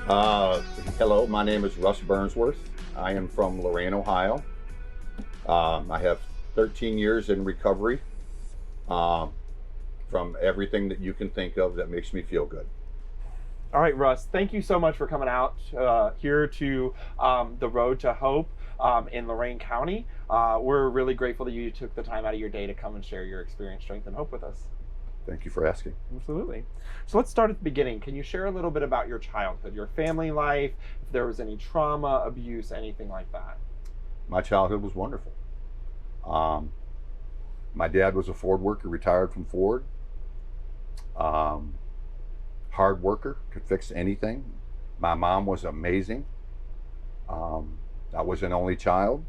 Uh, Hello, my name is Russ Burnsworth. I am from Lorain, Ohio. I have 13 years in recovery um, from everything that you can think of that makes me feel good. All right, Russ, thank you so much for coming out here to the Road to Hope in Lorain County. We're really grateful that you took the time out of your day to come and share your experience, strength, and hope with us. Thank you for asking. Absolutely. So let's start at the beginning. Can you share a little bit about your childhood, your family life, if there was any trauma, abuse, anything like that? My childhood was wonderful. Um, my dad was a Ford worker, retired from Ford. Um, Hard worker, could fix anything. My mom was amazing. Um, I was an only child.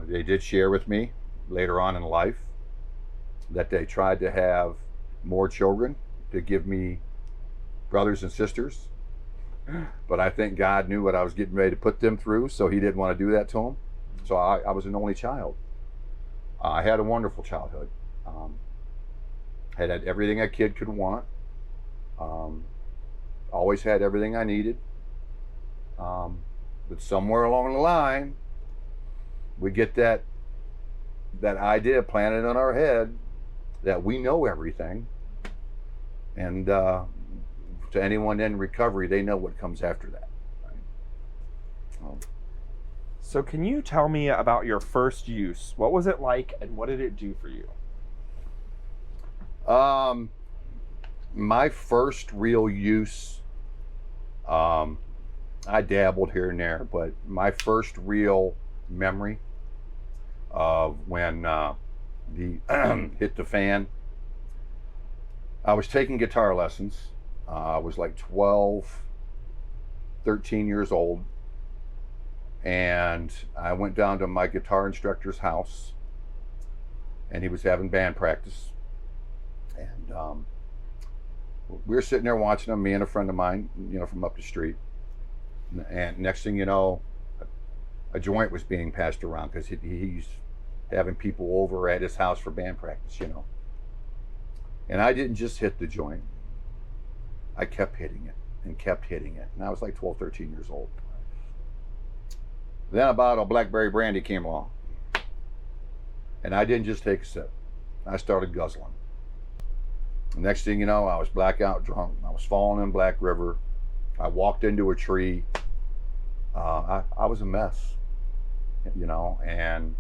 They did share with me later on in life that they tried to have more children to give me brothers and sisters. But I think God knew what I was getting ready to put them through, so He didn't want to do that to them. So I was an only child. I had a wonderful childhood. Um, had everything a kid could want. Um, Always had everything I needed. But somewhere along the line, we get that idea planted in our head that we know everything, and to anyone in recovery, they know what comes after that. Right? So, can you tell me about your first use? What was it like, and what did it do for you? My first real use, I dabbled here and there, but my first real memory of when the hit the fan, I was taking guitar lessons. I was like 12, 13 years old, and I went down to my guitar instructor's house, and he was having band practice, and we were sitting there watching him, me and a friend of mine, from up the street, and next thing you know, a joint was being passed around because he's having people over at his house for band practice. And I didn't just hit the joint, I kept hitting it and kept hitting it, and I was like 12, 13 years old. Then a bottle of blackberry brandy came along, and I didn't just take a sip, I started guzzling. Next thing you know, I was blackout drunk. I was falling in Black River. I walked into a tree. I was a mess, and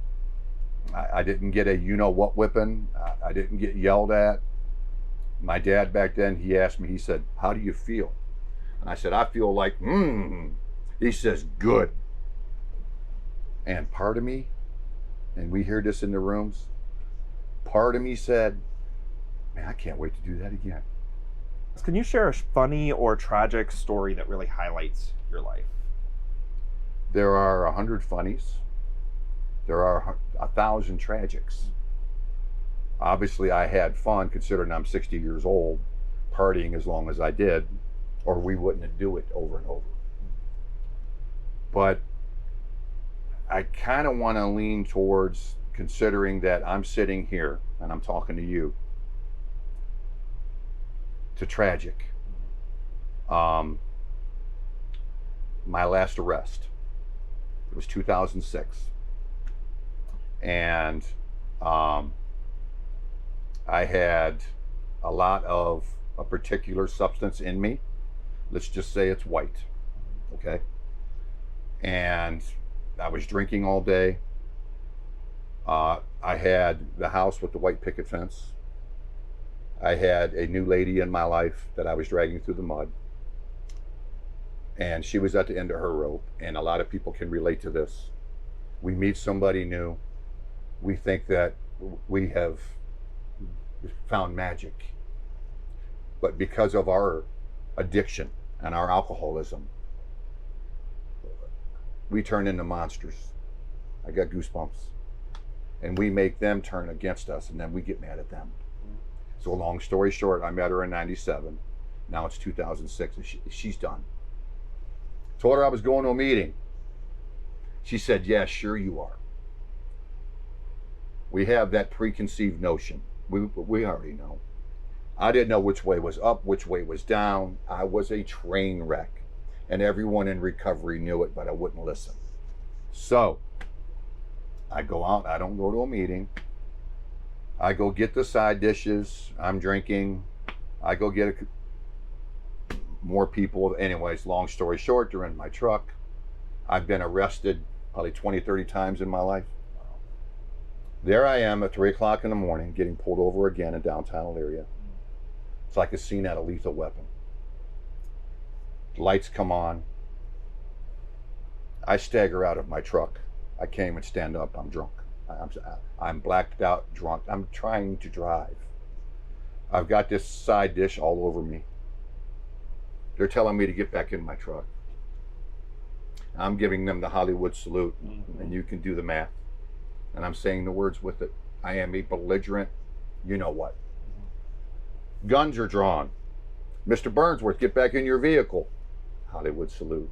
I didn't get a you-know-what whipping. I didn't get yelled at. My dad back then, he asked me, he said, "How do you feel?" And I said, "I feel like, He says, "Good." And part of me, and we hear this in the rooms, part of me said, "Man, I can't wait to do that again." Can you share a funny or tragic story that really highlights your life? There are 100 funnies. There are 1,000 tragics. Obviously, I had fun considering I'm 60 years old, partying as long as I did, or we wouldn't do it over and over. But I kind of want to lean towards considering that I'm sitting here and I'm talking to you, to tragic. My last arrest, it was 2006, and I had a lot of a particular substance in me. Let's just say it's white, okay? And I was drinking all day. I had the house with the white picket fence. I had a new lady in my life that I was dragging through the mud, and she was at the end of her rope, and a lot of people can relate to this. We meet somebody new, we think that we have found magic, but because of our addiction and our alcoholism, we turn into monsters. I got goosebumps. And we make them turn against us, and then we get mad at them. So long story short, I met her in 97. Now it's 2006, and she's done. Told her I was going to a meeting. She said, "Yeah, sure you are." We have that preconceived notion. We already know. I didn't know which way was up, which way was down. I was a train wreck. And everyone in recovery knew it, but I wouldn't listen. So I go out, I don't go to a meeting. I go get the side dishes. I'm drinking. I go get more people. Anyways, long story short, they're in my truck. I've been arrested probably 20, 30 times in my life. There I am at 3 o'clock in the morning getting pulled over again in downtown area. It's like a scene out of Lethal Weapon. Lights come on. I stagger out of my truck. I can't even stand up. I'm drunk. I'm blacked out, drunk. I'm trying to drive. I've got this side dish all over me. They're telling me to get back in my truck. I'm giving them the Hollywood salute, and you can do the math. And I'm saying the words with it. I am a belligerent, you know what. Guns are drawn. Mr. Burnsworth, get back in your vehicle. Hollywood salute.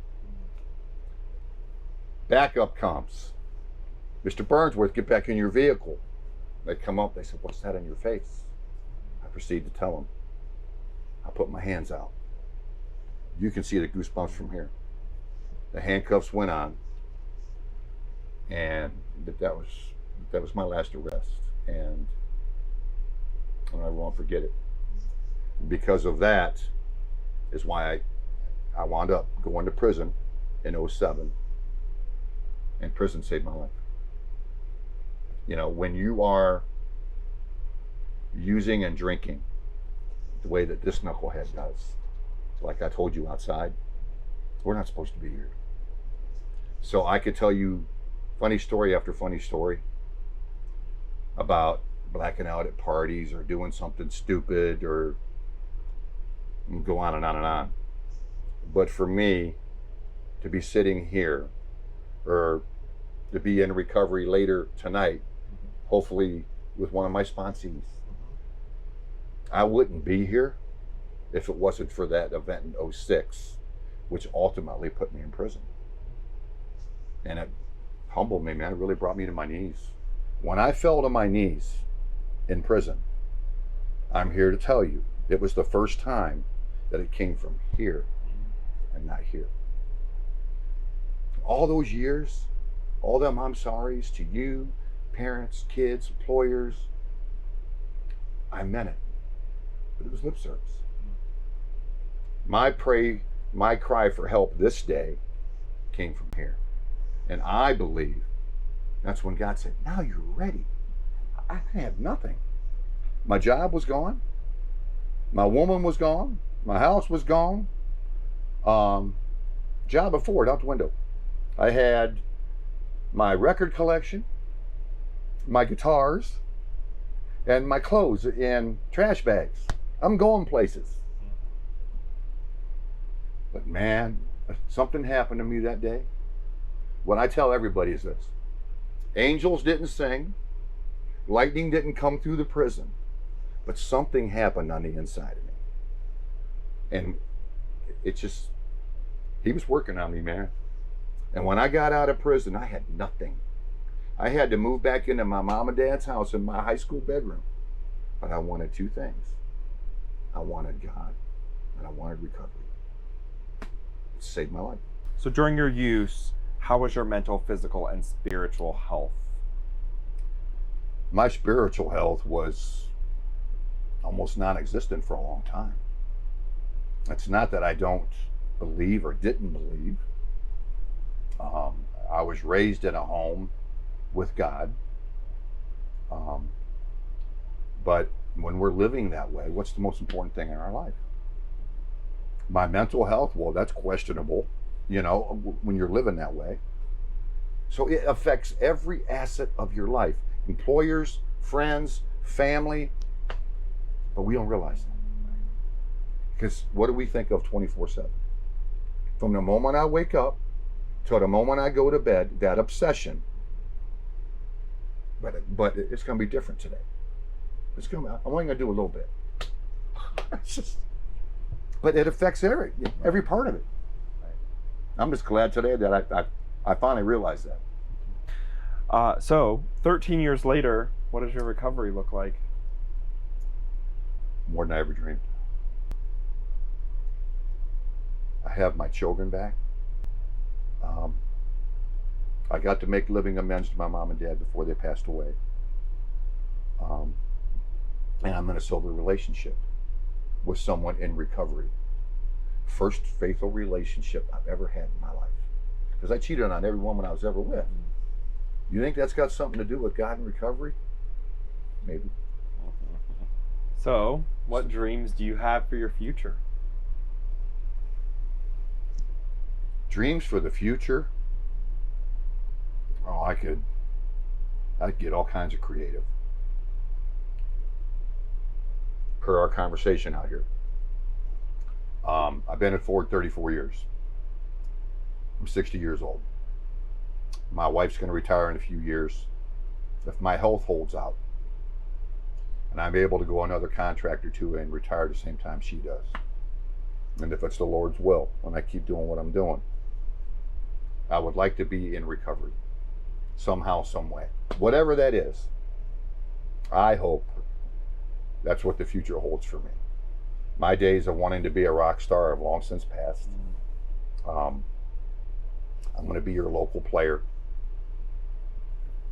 Backup comes. Mr. Burnsworth, get back in your vehicle. They come up, they said, what's that on your face? I proceed to tell them. I put my hands out. You can see the goosebumps from here. The handcuffs went on, and that was my last arrest, and I won't forget it. Because of that is why I wound up going to prison in 2007, and prison saved my life. You know, when you are using and drinking the way that this knucklehead does, like I told you outside, we're not supposed to be here. So I could tell you funny story after funny story about blacking out at parties or doing something stupid or go on and on and on. But for me to be sitting here or to be in recovery later tonight, hopefully with one of my sponsees, I wouldn't be here if it wasn't for that event in 2006, which ultimately put me in prison. And it humbled me, man. It really brought me to my knees. When I fell to my knees in prison, I'm here to tell you, it was the first time that it came from here and not here. All those years, all them I'm sorry's to you, parents, kids, employers, I meant it. But it was lip service. My cry for help this day came from here. And I believe that's when God said, now you're ready. I had nothing. My job was gone. My woman was gone. My house was gone. Job before it out the window. I had my record collection, my guitars, and my clothes in trash bags. I'm going places. But man, something happened to me that day. What I tell everybody is this. Angels didn't sing. Lightning didn't come through the prison. But something happened on the inside of me. And it just, he was working on me, man. And when I got out of prison, I had nothing. I had to move back into my mom and dad's house in my high school bedroom. But I wanted two things. I wanted God, and I wanted recovery. It saved my life. So during your use, how was your mental, physical, and spiritual health? My spiritual health was almost non-existent for a long time. It's not that I don't believe or didn't believe. I was raised in a home with God. But when we're living that way, what's the most important thing in our life? My mental health, well, that's questionable, you know, when you're living that way. So it affects every asset of your life. Employers, friends, family, but we don't realize that. Because what do we think of 24/7? From the moment I wake up till the moment I go to bed, that obsession. But it's going to be different today. I'm only going to do a little bit. But it affects every part of it. I'm just glad today that I finally realized that. So 13 years later, what does your recovery look like? more than I ever dreamed. I have my children back. I got to make living amends to my mom and dad before they passed away. And I'm in a sober relationship with someone in recovery. First faithful relationship I've ever had in my life. Because I cheated on every woman I was ever with. You think that's got something to do with God and recovery? Maybe. So, what dreams do you have for your future? Dreams for the future? Oh, I'd get all kinds of creative. Per our conversation out here. I've been at Ford 34 years. I'm 60 years old. My wife's going to retire in a few years. If my health holds out, and I'm able to go another contract or two and retire at the same time she does, and if it's the Lord's will, and I keep doing what I'm doing, I would like to be in recovery somehow, some way. Whatever that is, I hope that's what the future holds for me. My days of wanting to be a rock star have long since passed. I'm going to be your local player.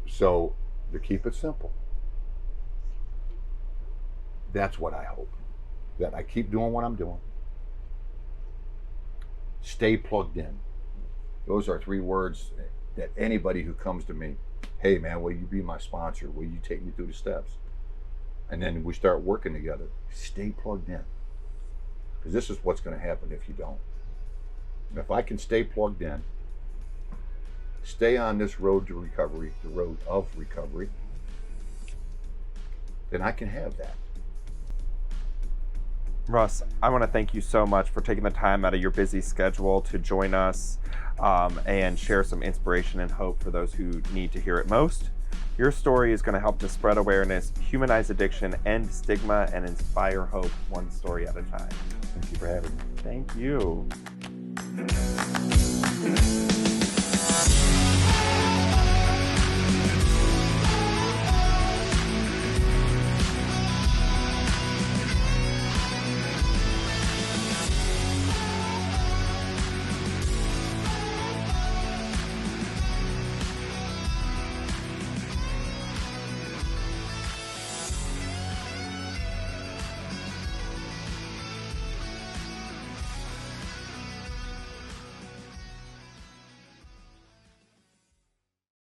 So, to keep it simple, that's what I hope. That I keep doing what I'm doing. Stay plugged in. Those are 3 words that anybody who comes to me, hey man, will you be my sponsor? Will you take me through the steps? And then we start working together. Stay plugged in. Because this is what's going to happen if you don't. And if I can stay plugged in, stay on this road to recovery, the road of recovery, then I can have that. Russ, I want to thank you so much for taking the time out of your busy schedule to join us and share some inspiration and hope for those who need to hear it most. Your story is going to help to spread awareness, humanize addiction, end stigma, and inspire hope one story at a time. Thank you for having me. Thank you.